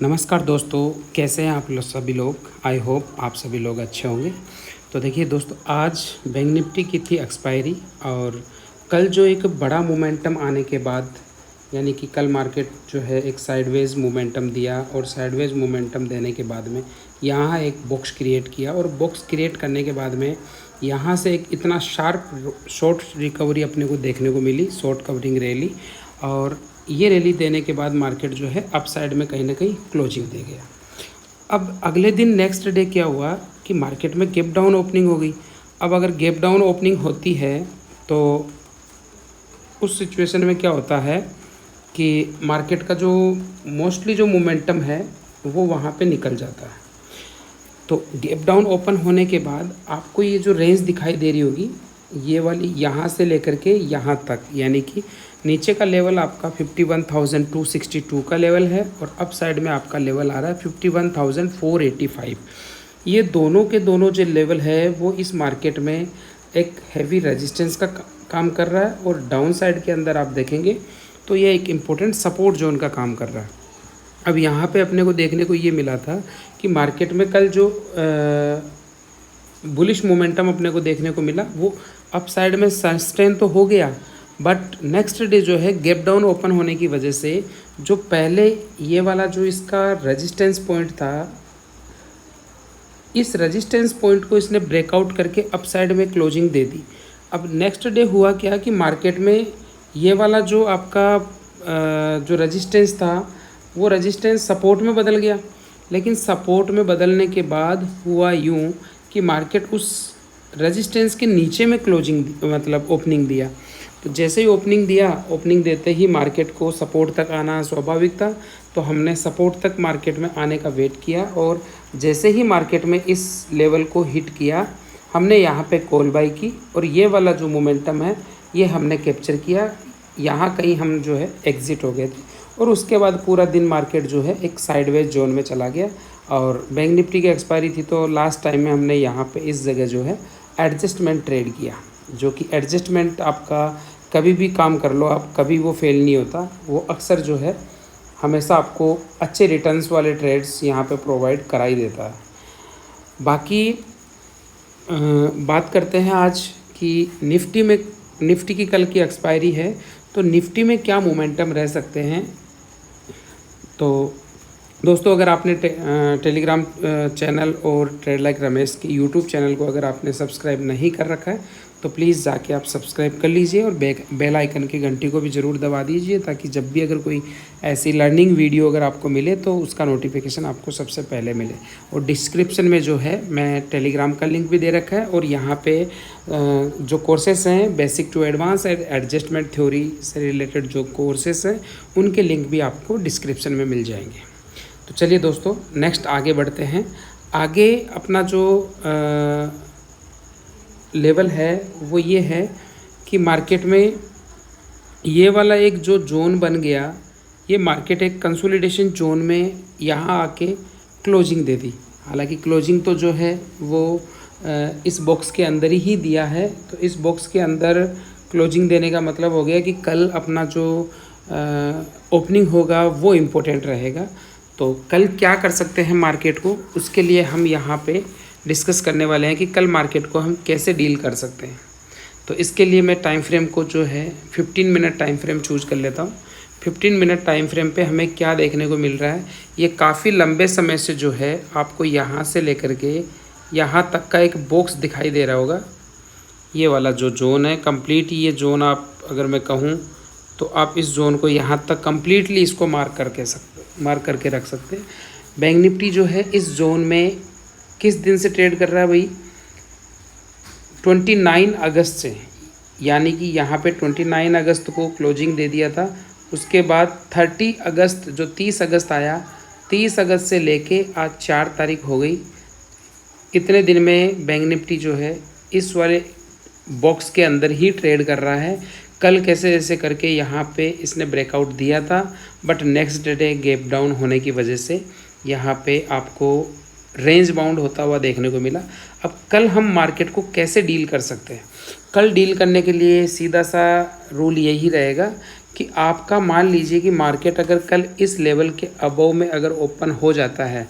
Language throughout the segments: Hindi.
नमस्कार दोस्तों, कैसे हैं आप लोग सभी लोग। आई होप आप सभी लोग अच्छे होंगे। तो देखिए दोस्तों, आज बैंक निफ्टी की थी एक्सपायरी और कल जो एक बड़ा मोमेंटम आने के बाद, यानी कि कल मार्केट जो है एक साइडवेज मोमेंटम दिया और साइडवेज मोमेंटम देने के बाद में यहाँ एक बॉक्स क्रिएट किया और बॉक्स क्रिएट करने के बाद में यहाँ से एक इतना शार्प शॉर्ट रिकवरी अपने को देखने को मिली, शॉर्ट कवरिंग रैली। और ये रैली देने के बाद मार्केट जो है अप साइड में कहीं ना कहीं क्लोजिंग दे गया। अब अगले दिन नेक्स्ट डे क्या हुआ कि मार्केट में गैप डाउन ओपनिंग हो गई। अब अगर गैप डाउन ओपनिंग होती है तो उस सिचुएशन में क्या होता है कि मार्केट का जो मोस्टली जो मोमेंटम है वो वहाँ पे निकल जाता है। तो गैप डाउन ओपन होने के बाद आपको ये जो रेंज दिखाई दे रही होगी, ये वाली यहाँ से लेकर के यहाँ तक, यानी कि नीचे का लेवल आपका 51,262 का लेवल है और अप साइड में आपका लेवल आ रहा है 51,485। ये दोनों के दोनों जो लेवल है वो इस मार्केट में एक हैवी रेजिस्टेंस का काम कर रहा है और डाउन साइड के अंदर आप देखेंगे तो ये एक इम्पोर्टेंट सपोर्ट जोन का काम कर रहा है। अब यहाँ पे अपने को देखने को ये मिला था कि मार्केट में कल जो बुलिश मोमेंटम अपने को देखने को मिला वो अप साइड में सस्टेन तो हो गया, बट नेक्स्ट डे जो है गैप डाउन ओपन होने की वजह से जो पहले ये वाला जो इसका रेजिस्टेंस पॉइंट था, इस रेजिस्टेंस पॉइंट को इसने ब्रेकआउट करके अप साइड में क्लोजिंग दे दी। अब नेक्स्ट डे हुआ क्या कि मार्केट में ये वाला जो आपका जो रेजिस्टेंस था वो रेजिस्टेंस सपोर्ट में बदल गया। लेकिन सपोर्ट में बदलने के बाद हुआ यूँ कि मार्केट उस रेजिस्टेंस के नीचे में क्लोजिंग मतलब ओपनिंग दिया। तो जैसे ही ओपनिंग दिया, ओपनिंग देते ही मार्केट को सपोर्ट तक आना स्वाभाविक था, तो हमने सपोर्ट तक मार्केट में आने का वेट किया और जैसे ही मार्केट में इस लेवल को हिट किया हमने यहाँ पे कॉल बाई की और ये वाला जो मोमेंटम है ये हमने कैप्चर किया। यहाँ कहीं हम जो है एग्ज़िट हो गए थे और उसके बाद पूरा दिन मार्केट जो है एक साइडवेज जोन में चला गया। और बैंक निफ्टी की एक्सपायरी थी तो लास्ट टाइम में हमने यहाँ पे इस जगह जो है एडजस्टमेंट ट्रेड किया, जो कि एडजस्टमेंट आपका कभी भी काम कर लो आप, कभी वो फेल नहीं होता। वो अक्सर जो है हमेशा आपको अच्छे रिटर्न्स वाले ट्रेड्स यहाँ पे प्रोवाइड करा ही देता है। बाकी बात करते हैं आज कि निफ्टी की कल की एक्सपायरी है तो निफ्टी में क्या मोमेंटम रह सकते हैं। तो दोस्तों, अगर आपने टेलीग्राम चैनल और ट्रेड लाइक रमेश की यूट्यूब चैनल को अगर आपने सब्सक्राइब नहीं कर रखा है तो प्लीज़ जाके आप सब्सक्राइब कर लीजिए और बेल आइकन की घंटी को भी ज़रूर दबा दीजिए, ताकि जब भी अगर कोई ऐसी लर्निंग वीडियो अगर आपको मिले तो उसका नोटिफिकेशन आपको सबसे पहले मिले। और डिस्क्रिप्शन में जो है मैं टेलीग्राम का लिंक भी दे रखा है और यहाँ पे जो कोर्सेस हैं basic to advance adjustment theory से रिलेटेड जो कोर्सेस हैं उनके लिंक भी आपको डिस्क्रिप्शन में मिल जाएंगे। तो चलिए दोस्तों, नेक्स्ट आगे बढ़ते हैं। आगे अपना जो लेवल है वो ये है कि मार्केट में ये वाला एक जो जोन बन गया, ये मार्केट एक कंसोलिडेशन जोन में यहाँ आके क्लोजिंग दे दी। हालांकि क्लोजिंग तो जो है वो इस बॉक्स के अंदर ही दिया है, तो इस बॉक्स के अंदर क्लोजिंग देने का मतलब हो गया कि कल अपना जो ओपनिंग होगा वो इम्पोर्टेंट रहेगा। तो कल क्या कर सकते हैं मार्केट को, उसके लिए हम यहाँ पे डिस्कस करने वाले हैं कि कल मार्केट को हम कैसे डील कर सकते हैं। तो इसके लिए मैं टाइम फ्रेम को जो है 15 मिनट टाइम फ्रेम चूज़ कर लेता हूँ। 15 मिनट टाइम फ्रेम पे हमें क्या देखने को मिल रहा है, ये काफ़ी लंबे समय से जो है आपको यहाँ से लेकर के यहाँ तक का एक बॉक्स दिखाई दे रहा होगा। ये वाला जो जोन है कंप्लीट, ये जोन आप अगर मैं कहूँ तो आप इस जोन को यहाँ तक कम्प्लीटली इसको मार्क करके रख सकते हैं। बैंक निफ्टी जो है इस जोन में किस दिन से ट्रेड कर रहा है भाई, 29 अगस्त से, यानी कि यहाँ पे 29 अगस्त को क्लोजिंग दे दिया था। उसके बाद 30 अगस्त जो 30 अगस्त आया, 30 अगस्त से लेके आज 4 तारीख हो गई। इतने दिन में बैंक निफ्टी जो है इस वाले बॉक्स के अंदर ही ट्रेड कर रहा है। कल कैसे ऐसे करके यहाँ पे इसने ब्रेकआउट दिया था, but next day gap down होने की वजह से यहाँ पे आपको रेंज बाउंड होता हुआ देखने को मिला। अब कल हम मार्केट को कैसे डील कर सकते हैं, कल डील करने के लिए सीधा सा रूल यही रहेगा कि आपका मान लीजिए कि मार्केट अगर कल इस लेवल के अबव में अगर ओपन हो जाता है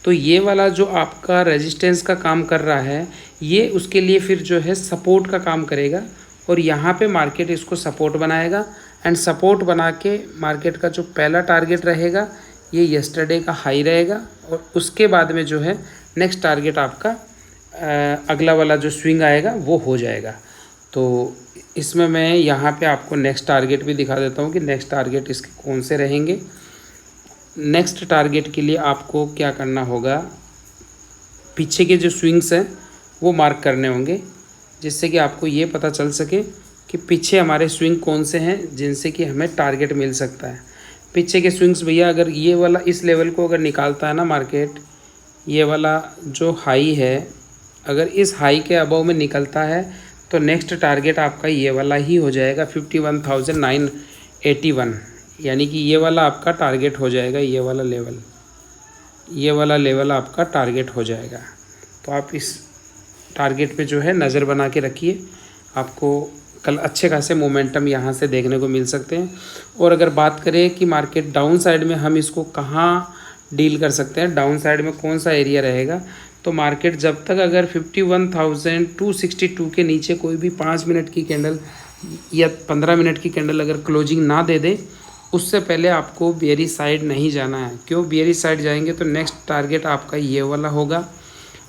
तो ये वाला जो आपका रेजिस्टेंस का काम कर रहा है ये उसके लिए फिर जो है सपोर्ट का काम करेगा और यहाँ पे मार्केट इसको सपोर्ट बनाएगा एंड सपोर्ट बना के मार्केट का जो पहला टारगेट रहेगा ये यस्टरडे का हाई रहेगा और उसके बाद में जो है नेक्स्ट टारगेट आपका अगला वाला जो स्विंग आएगा वो हो जाएगा। तो इसमें मैं यहाँ पे आपको नेक्स्ट टारगेट भी दिखा देता हूँ कि नेक्स्ट टारगेट इसके कौन से रहेंगे। नेक्स्ट टारगेट के लिए आपको क्या करना होगा, पीछे के जो स्विंग्स हैं वो मार्क करने होंगे जिससे कि आपको ये पता चल सके कि पीछे हमारे स्विंग कौन से हैं जिनसे कि हमें टारगेट मिल सकता है। पीछे के स्विंग्स भैया अगर ये वाला इस लेवल को अगर निकालता है ना मार्केट, ये वाला जो हाई है अगर इस हाई के अबव में निकलता है तो नेक्स्ट टारगेट आपका ये वाला ही हो जाएगा 51,981, यानी कि ये वाला आपका टारगेट हो जाएगा। ये वाला लेवल आपका टारगेट हो जाएगा। तो आप इस टारगेट पे जो है नज़र बना के रखिए, आपको कल अच्छे खासे मोमेंटम यहाँ से देखने को मिल सकते हैं। और अगर बात करें कि मार्केट डाउन साइड में हम इसको कहाँ डील कर सकते हैं, डाउन साइड में कौन सा एरिया रहेगा, तो मार्केट जब तक अगर 51,262 के नीचे कोई भी 5 मिनट की कैंडल या 15 मिनट की कैंडल अगर क्लोजिंग ना दे दे उससे पहले आपको बेयरिश साइड नहीं जाना है। क्यों बेयरिश साइड जाएंगे तो नेक्स्ट टारगेट आपका ये वाला होगा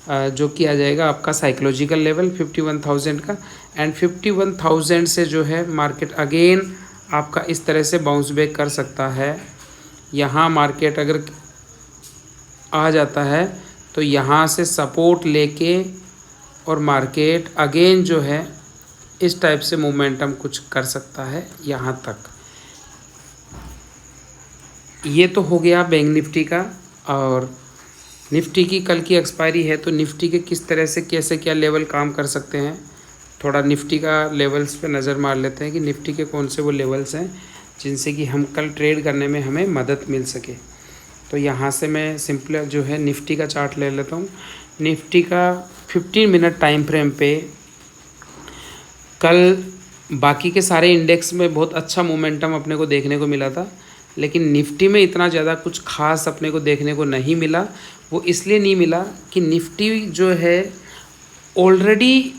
जो कि आ जाएगा आपका साइकोलॉजिकल लेवल 51,000 का। एंड 51,000 से जो है मार्केट अगेन आपका इस तरह से बाउंस बैक कर सकता है। यहाँ मार्केट अगर आ जाता है तो यहाँ से सपोर्ट लेके और मार्केट अगेन जो है इस टाइप से मोमेंटम कुछ कर सकता है यहाँ तक। ये तो हो गया बैंक निफ्टी का। और निफ्टी की कल की एक्सपायरी है तो निफ्टी के किस तरह से कैसे क्या लेवल काम कर सकते हैं, थोड़ा निफ्टी का लेवल्स पे नज़र मार लेते हैं कि निफ्टी के कौन से वो लेवल्स हैं जिनसे कि हम कल ट्रेड करने में हमें मदद मिल सके। तो यहाँ से मैं सिंपल जो है निफ्टी का चार्ट ले लेता हूँ। निफ्टी का 15 मिनट टाइम फ्रेम पे कल बाकी के सारे इंडेक्स में बहुत अच्छा मोमेंटम अपने को देखने को मिला था, लेकिन निफ्टी में इतना ज़्यादा कुछ खास अपने को देखने को नहीं मिला। वो इसलिए नहीं मिला कि निफ्टी जो है ऑलरेडी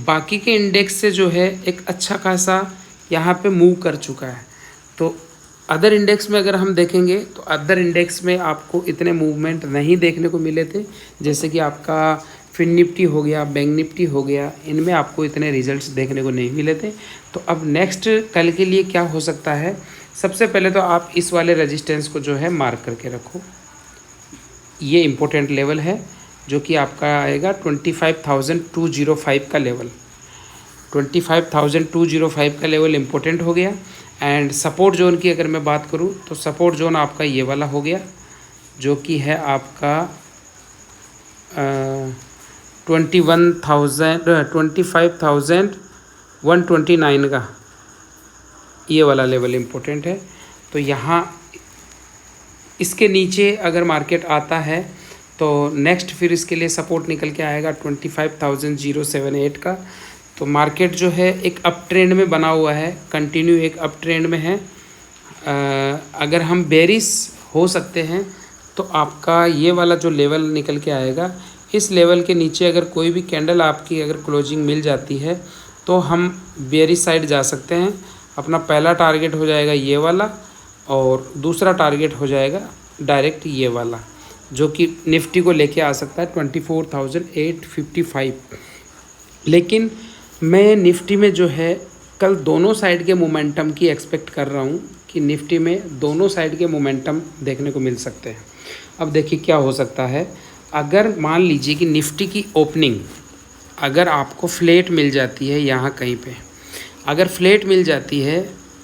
बाकी के इंडेक्स से जो है एक अच्छा खासा यहाँ पे मूव कर चुका है। तो अदर इंडेक्स में अगर हम देखेंगे तो अदर इंडेक्स में आपको इतने मूवमेंट नहीं देखने को मिले थे, जैसे कि आपका फिन निफ्टी हो गया, बैंक निफ्टी हो गया, इनमें आपको इतने रिजल्ट्स देखने को नहीं मिले थे। तो अब नेक्स्ट कल के लिए क्या हो सकता है, सबसे पहले तो आप इस वाले रेजिस्टेंस को जो है मार्क करके रखो। ये इम्पोर्टेंट लेवल है जो कि आपका आएगा 25,205 का लेवल। 25,205 का लेवल इम्पोर्टेंट हो गया। एंड सपोर्ट जोन की अगर मैं बात करूं तो सपोर्ट जोन आपका ये वाला हो गया जो कि है आपका 25,129 का ये वाला लेवल इम्पोर्टेंट है। तो यहाँ इसके नीचे अगर मार्केट आता है तो नेक्स्ट फिर इसके लिए सपोर्ट निकल के आएगा 25,078 का। तो मार्केट जो है एक अप ट्रेंड में बना हुआ है, कंटिन्यू एक अप ट्रेंड में है। अगर हम बेरिश हो सकते हैं तो आपका ये वाला जो लेवल निकल के आएगा, इस लेवल के नीचे अगर कोई भी कैंडल आपकी अगर क्लोजिंग मिल जाती है तो हम बेरिश साइड जा सकते हैं। अपना पहला टारगेट हो जाएगा ये वाला और दूसरा टारगेट हो जाएगा डायरेक्ट ये वाला जो कि निफ्टी को लेके आ सकता है 24,855। लेकिन मैं निफ्टी में जो है कल दोनों साइड के मोमेंटम की एक्सपेक्ट कर रहा हूँ कि निफ्टी में दोनों साइड के मोमेंटम देखने को मिल सकते हैं। अब देखिए क्या हो सकता है, अगर मान लीजिए कि निफ्टी की ओपनिंग अगर आपको फ्लैट मिल जाती है, यहाँ कहीं पे अगर फ्लैट मिल जाती है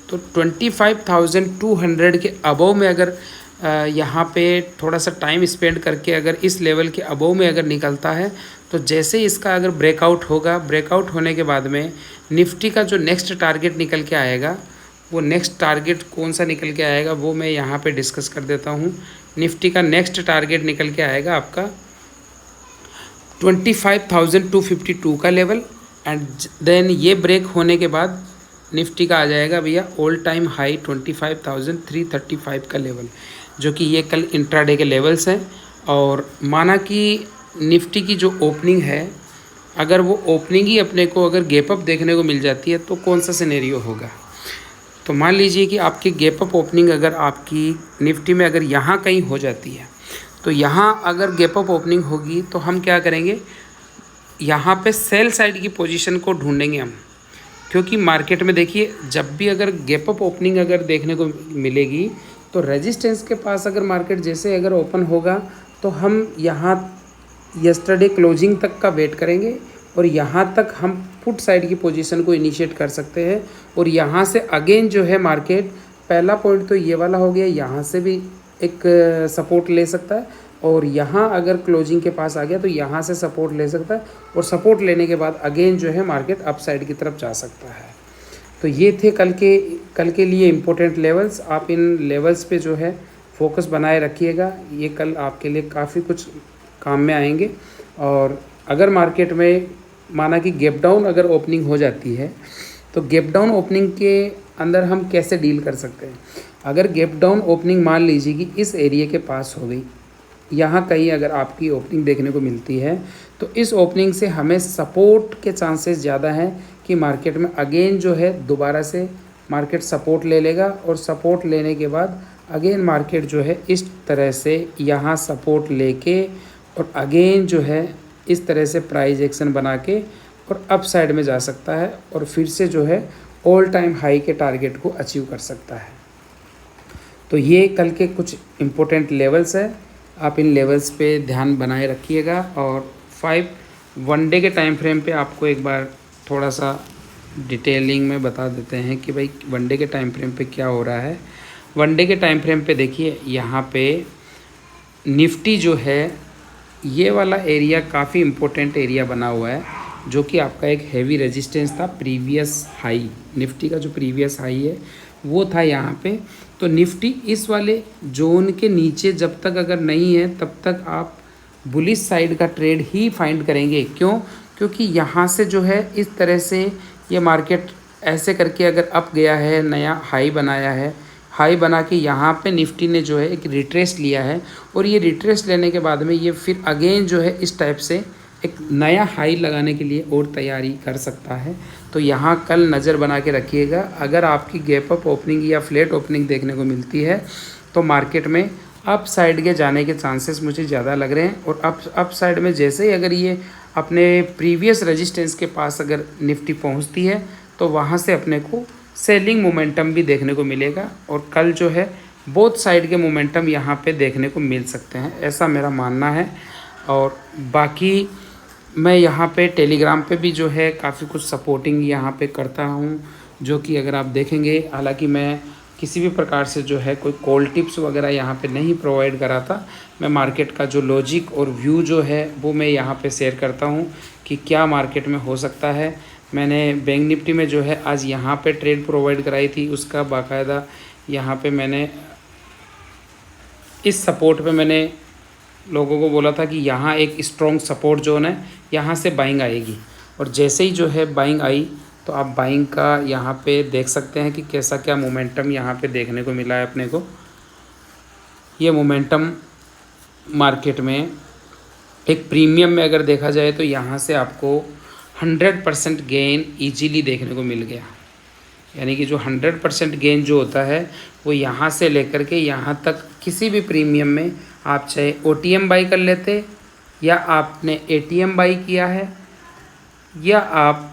तो 25,200 के अबव में अगर यहाँ पे थोड़ा सा टाइम स्पेंड करके अगर इस लेवल के अबव में अगर निकलता है तो जैसे इसका अगर ब्रेकआउट होगा, ब्रेकआउट होने के बाद में निफ्टी का जो नेक्स्ट टारगेट निकल के आएगा, वो नेक्स्ट टारगेट कौन सा निकल के आएगा वो मैं यहाँ पे डिस्कस कर देता हूँ। निफ्टी का नेक्स्ट टारगेट निकल के आएगा आपका 25,252 का लेवल। एंड देन ये ब्रेक होने के बाद निफ्टी का आ जाएगा भैया ऑल टाइम हाई 25,335 का लेवल, जो कि ये कल इंट्राडे के लेवल्स हैं। और माना कि निफ्टी की जो ओपनिंग है, अगर वो ओपनिंग ही अपने को अगर गैप अप देखने को मिल जाती है तो कौन सा सिनेरियो होगा। तो मान लीजिए कि आपकी गैप अप ओपनिंग अगर आपकी निफ्टी में अगर यहाँ कहीं हो जाती है, तो यहाँ अगर गैप अप ओपनिंग होगी तो हम क्या करेंगे, यहाँ पे सेल साइड की पोजीशन को ढूंढेंगे हम। क्योंकि मार्केट में देखिए, जब भी अगर गैप अप ओपनिंग अगर देखने को मिलेगी तो रेजिस्टेंस के पास अगर मार्केट जैसे अगर ओपन होगा तो हम यहाँ यस्टरडे क्लोजिंग तक का वेट करेंगे और यहाँ तक हम पुट साइड की पोजीशन को इनिशिएट कर सकते हैं। और यहाँ से अगेन जो है मार्केट, पहला पॉइंट तो ये वाला हो गया, यहाँ से भी एक सपोर्ट ले सकता है और यहाँ अगर क्लोजिंग के पास आ गया तो यहाँ से सपोर्ट ले सकता है और सपोर्ट लेने के बाद अगेन जो है मार्केट अप साइड की तरफ जा सकता है। तो ये थे कल के लिए इम्पोर्टेंट लेवल्स। आप इन लेवल्स पे जो है फोकस बनाए रखिएगा, ये कल आपके लिए काफ़ी कुछ काम में आएंगे। और अगर मार्केट में माना कि गैप डाउन अगर ओपनिंग हो जाती है तो गैप डाउन ओपनिंग के अंदर हम कैसे डील कर सकते हैं। अगर गैप डाउन ओपनिंग मान लीजिए कि इस एरिया के पास हो गई, यहाँ कहीं अगर आपकी ओपनिंग देखने को मिलती है तो इस ओपनिंग से हमें सपोर्ट के चांसेस ज़्यादा हैं कि मार्केट में अगेन जो है दोबारा से मार्केट सपोर्ट ले लेगा और सपोर्ट लेने के बाद अगेन मार्केट जो है इस तरह से यहाँ सपोर्ट लेके और अगेन जो है इस तरह से प्राइस एक्शन बना के और अप साइड में जा सकता है और फिर से जो है ऑल टाइम हाई के टारगेट को अचीव कर सकता है। तो ये कल के कुछ इम्पोर्टेंट लेवल्स है, आप इन लेवल्स पे ध्यान बनाए रखिएगा। और 5 1 डे के टाइम फ्रेम पे आपको एक बार थोड़ा सा डिटेलिंग में बता देते हैं कि भाई 1 डे के टाइम फ्रेम पे क्या हो रहा है। 1 डे के टाइम फ्रेम पे देखिए, यहाँ पे निफ्टी जो है ये वाला एरिया काफ़ी इम्पोर्टेंट एरिया बना हुआ है, जो कि आपका एक हैवी रेजिस्टेंस था। प्रीवियस हाई, निफ्टी का जो प्रीवियस हाई है वो था यहाँ पे। तो निफ्टी इस वाले जोन के नीचे जब तक अगर नहीं है तब तक आप बुलिश साइड का ट्रेड ही फाइंड करेंगे। क्यों? क्योंकि यहाँ से जो है इस तरह से ये मार्केट ऐसे करके अगर अप गया है, नया हाई बनाया है, हाई बना के यहाँ पे निफ्टी ने जो है एक रिट्रेस लिया है और ये रिट्रेस लेने के बाद में ये फिर अगेन जो है इस टाइप से एक नया हाई लगाने के लिए और तैयारी कर सकता है। तो यहाँ कल नज़र बना के रखिएगा। अगर आपकी गैप अप ओपनिंग या फ्लैट ओपनिंग देखने को मिलती है तो मार्केट में अप साइड के जाने के चांसेस मुझे ज़्यादा लग रहे हैं। और अप साइड में जैसे ही अगर ये अपने प्रीवियस रेजिस्टेंस के पास अगर निफ्टी पहुँचती है तो वहाँ से अपने को सेलिंग मोमेंटम भी देखने को मिलेगा और कल जो है बोथ साइड के मोमेंटम यहाँ पे देखने को मिल सकते हैं, ऐसा मेरा मानना है। और बाकी मैं यहाँ पे टेलीग्राम पे भी जो है काफ़ी कुछ सपोर्टिंग यहाँ पे करता हूँ, जो कि अगर आप देखेंगे, हालांकि मैं किसी भी प्रकार से जो है कोई कॉल टिप्स वगैरह यहाँ पे नहीं प्रोवाइड कराता। मैं मार्केट का जो लॉजिक और व्यू जो है वो मैं यहाँ पे शेयर करता हूँ कि क्या मार्केट में हो सकता है। मैंने बैंक निफ्टी में जो है आज यहाँ पे ट्रेड प्रोवाइड कराई थी, उसका बाकायदा यहाँ पे मैंने इस सपोर्ट पे मैंने लोगों को बोला था कि यहाँ एक स्ट्रॉन्ग सपोर्ट जोन है, यहाँ से बाइंग आएगी। और जैसे ही जो है बाइंग आई तो आप बाइंग का यहाँ पे देख सकते हैं कि कैसा क्या मोमेंटम यहाँ पे देखने को मिला है अपने को। ये मोमेंटम मार्केट में एक प्रीमियम में अगर देखा जाए तो यहाँ से आपको 100% गेन ईजीली देखने को मिल गया। यानी कि जो 100% गेन जो होता है वो यहाँ से लेकर के यहाँ तक किसी भी प्रीमियम में आप चाहे OTM बाई कर लेते या आपने ATM बाई किया है या आप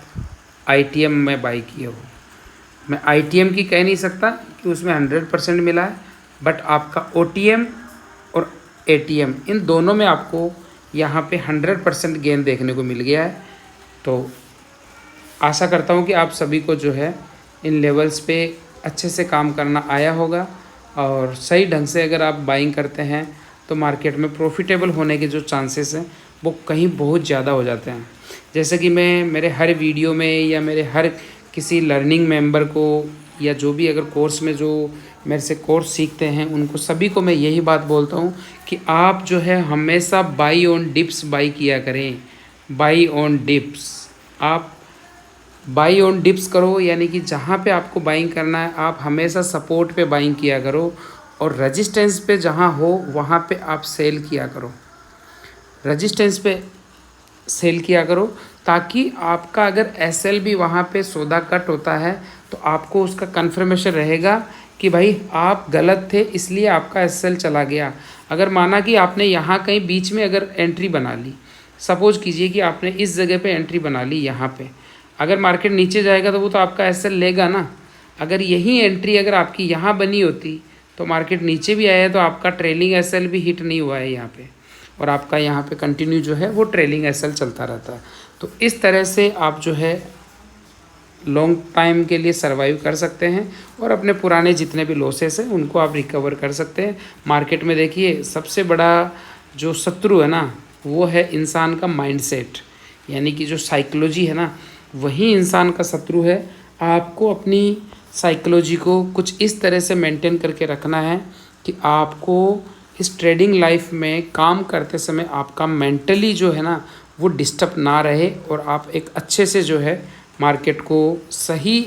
ITM में बाई किए हो। मैं ITM की कह नहीं सकता कि उसमें 100% मिला है, बट आपका OTM और ATM इन दोनों में आपको यहाँ पे 100% गेन देखने को मिल गया है। तो आशा करता हूँ कि आप सभी को जो है इन लेवल्स पे अच्छे से काम करना आया होगा और सही ढंग से अगर आप बाइंग करते हैं तो मार्केट में प्रॉफिटेबल होने के जो चांसेस हैं वो कहीं बहुत ज़्यादा हो जाते हैं। जैसे कि मैं मेरे हर वीडियो में या मेरे हर किसी लर्निंग मेंबर को या जो भी अगर कोर्स में जो मेरे से कोर्स सीखते हैं उनको सभी को मैं यही बात बोलता हूँ कि आप जो है हमेशा बाई ऑन डिप्स बाई किया करें। बाई ऑन डिप्स आप बाई ऑन डिप्स करो, यानी कि जहाँ पे आपको बाइंग करना है आप हमेशा सपोर्ट पे बाइंग किया करो, और रजिस्टेंस पे जहाँ हो वहाँ पे आप सेल किया करो, रजिस्टेंस पे सेल किया करो, ताकि आपका अगर एसएल भी वहाँ पे सौदा कट होता है तो आपको उसका कन्फर्मेशन रहेगा कि भाई आप गलत थे इसलिए आपका एसएल चला गया। अगर माना कि आपने यहाँ कहीं बीच में अगर एंट्री बना ली, सपोज कीजिए कि आपने इस जगह पे एंट्री बना ली यहाँ पे, अगर मार्केट नीचे जाएगा तो वो तो आपका एसएल लेगा ना। अगर यही एंट्री अगर आपकी यहाँ बनी होती तो मार्केट नीचे भी आया तो आपका ट्रेलिंग एसएल भी हिट नहीं हुआ है यहाँ पे, और आपका यहाँ पे कंटिन्यू जो है वो ट्रेलिंग एसएल चलता रहता है। तो इस तरह से आप जो है लॉन्ग टाइम के लिए सर्वाइव कर सकते हैं, और अपने पुराने जितने भी लॉसेस हैं उनको आप रिकवर कर सकते हैं। मार्केट में देखिए सबसे बड़ा जो शत्रु है ना वो है इंसान का माइंडसेट, यानी कि जो साइकोलॉजी है ना वही इंसान का शत्रु है। आपको अपनी साइकोलॉजी को कुछ इस तरह से मेंटेन करके रखना है कि आपको इस ट्रेडिंग लाइफ में काम करते समय आपका मेंटली जो है ना वो डिस्टर्ब ना रहे, और आप एक अच्छे से जो है मार्केट को सही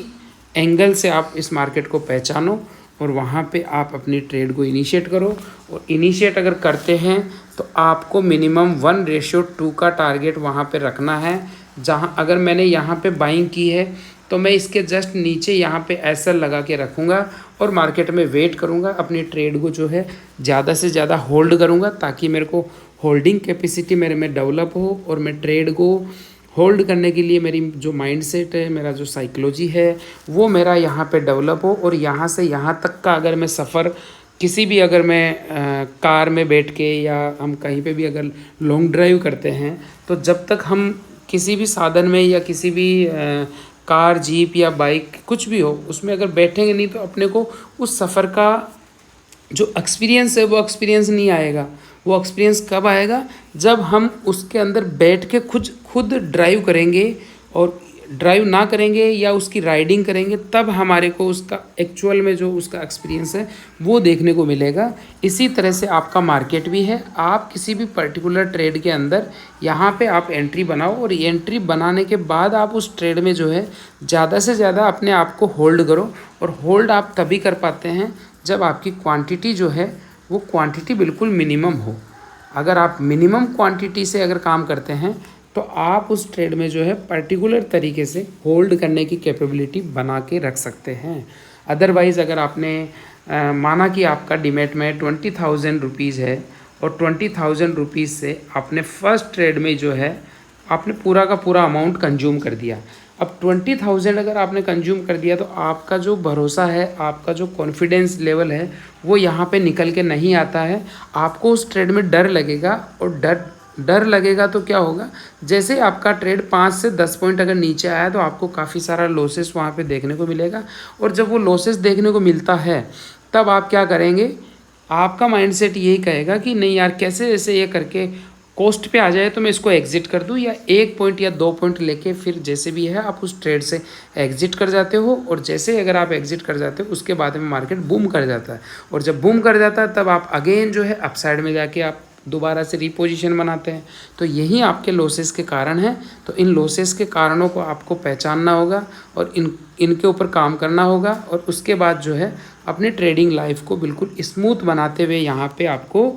एंगल से आप इस मार्केट को पहचानो, और वहाँ पे आप अपनी ट्रेड को इनिशिएट करो। और इनिशिएट अगर करते हैं तो आपको मिनिमम 1:2 का टारगेट वहाँ पे रखना है। जहाँ अगर मैंने यहाँ पे बाइंग की है तो मैं इसके जस्ट नीचे यहाँ पे एसएल लगा के रखूँगा, और मार्केट में वेट करूँगा, अपनी ट्रेड को जो है ज़्यादा से ज़्यादा होल्ड करूँगा, ताकि मेरे को होल्डिंग कैपेसिटी मेरे में डेवलप हो, और मैं ट्रेड को होल्ड करने के लिए मेरी जो माइंडसेट है, मेरा जो साइकोलॉजी है वो मेरा यहाँ पे डेवलप हो। और यहाँ से यहाँ तक का अगर मैं सफ़र किसी भी, अगर मैं कार में बैठ के या हम कहीं पे भी अगर लॉन्ग ड्राइव करते हैं, तो जब तक हम किसी भी साधन में या किसी भी कार जीप या बाइक कुछ भी हो उसमें अगर बैठेंगे नहीं तो अपने को उस सफ़र का जो एक्सपीरियंस है वो एक्सपीरियंस नहीं आएगा। वो एक्सपीरियंस कब आएगा? जब हम उसके अंदर बैठ के खुद ड्राइव करेंगे, और ड्राइव ना करेंगे या उसकी राइडिंग करेंगे तब हमारे को उसका एक्चुअल में जो उसका एक्सपीरियंस है वो देखने को मिलेगा। इसी तरह से आपका मार्केट भी है। आप किसी भी पर्टिकुलर ट्रेड के अंदर यहाँ पे आप एंट्री बनाओ, और ये एंट्री बनाने के बाद आप उस ट्रेड में जो है ज़्यादा से ज़्यादा अपने आप को होल्ड करो। और होल्ड आप तभी कर पाते हैं जब आपकी क्वांटिटी जो है वो क्वांटिटी बिल्कुल मिनिमम हो। अगर आप मिनिमम क्वांटिटी से अगर काम करते हैं तो आप उस ट्रेड में जो है पर्टिकुलर तरीके से होल्ड करने की कैपेबिलिटी बना के रख सकते हैं। अदरवाइज़ अगर आपने माना कि आपका डीमैट में 20,000 रुपीज़ है, और 20,000 रुपीज़ से आपने फर्स्ट ट्रेड में जो है आपने पूरा का पूरा अमाउंट कंज्यूम कर दिया। अब 20,000 अगर आपने कंज्यूम कर दिया तो आपका जो भरोसा है, आपका जो कॉन्फिडेंस लेवल है वो यहाँ पे निकल के नहीं आता है। आपको उस ट्रेड में डर लगेगा, और डर लगेगा तो क्या होगा, जैसे आपका ट्रेड 5 से 10 पॉइंट अगर नीचे आया तो आपको काफ़ी सारा लॉसेस वहाँ पे देखने को मिलेगा। और जब वो लॉसेस देखने को मिलता है तब आप क्या करेंगे, आपका माइंडसेट यही कहेगा कि नहीं यार, कैसे ऐसे ये करके कोस्ट पे आ जाए तो मैं इसको एग्जिट कर दूं, या 1 पॉइंट या 2 पॉइंट लेके फिर जैसे भी है आप उस ट्रेड से एग्जिट कर जाते हो। और जैसे अगर आप एग्जिट कर जाते हो उसके बाद में मार्केट बूम कर जाता है, और जब बूम कर जाता है तब आप अगेन जो है अपसाइड में जाके आप दोबारा से रिपोजिशन बनाते हैं। तो यही आपके लॉसेस के कारण हैं। तो इन लॉसेस के कारणों को आपको पहचानना होगा, और इनके ऊपर काम करना होगा, और उसके बाद जो है अपनी ट्रेडिंग लाइफ को बिल्कुल स्मूथ बनाते हुए यहाँ पे आपको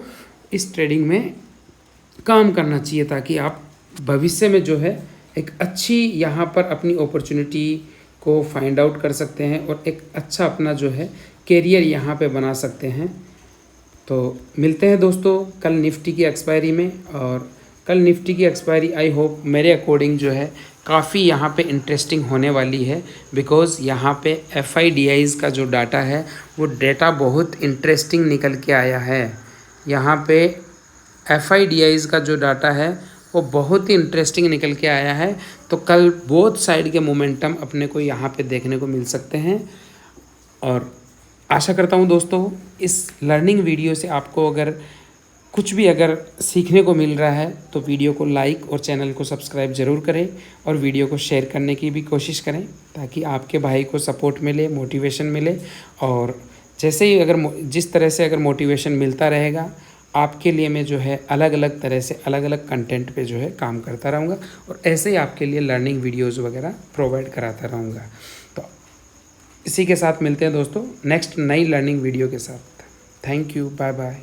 इस ट्रेडिंग में काम करना चाहिए, ताकि आप भविष्य में जो है एक अच्छी यहाँ पर अपनी अपॉर्चुनिटी को फाइंड आउट कर सकते हैं, और एक अच्छा अपना जो है कैरियर यहाँ पे बना सकते हैं। तो मिलते हैं दोस्तों कल निफ्टी की एक्सपायरी में, और कल निफ्टी की एक्सपायरी आई होप मेरे अकॉर्डिंग जो है काफ़ी यहाँ पे इंटरेस्टिंग होने वाली है, बिकॉज़ यहाँ पे FIDIs का जो डाटा है वो डाटा बहुत इंटरेस्टिंग निकल के आया है। यहाँ पे FIDIs का जो डाटा है वो बहुत ही इंटरेस्टिंग निकल के आया है। तो कल बोथ साइड के मोमेंटम अपने को यहाँ पे देखने को मिल सकते हैं, और आशा करता हूँ दोस्तों इस लर्निंग वीडियो से आपको अगर कुछ भी अगर सीखने को मिल रहा है तो वीडियो को लाइक और चैनल को सब्सक्राइब ज़रूर करें, और वीडियो को शेयर करने की भी कोशिश करें, ताकि आपके भाई को सपोर्ट मिले, मोटिवेशन मिले। और जैसे ही अगर जिस तरह से अगर मोटिवेशन मिलता रहेगा, आपके लिए मैं जो है अलग अलग तरह से अलग अलग कंटेंट पे जो है काम करता रहूँगा और ऐसे ही आपके लिए लर्निंग वीडियोज़ वगैरह प्रोवाइड कराता रहूँगा। तो इसी के साथ मिलते हैं दोस्तों नेक्स्ट नई लर्निंग वीडियो के साथ। Thank you, bye bye.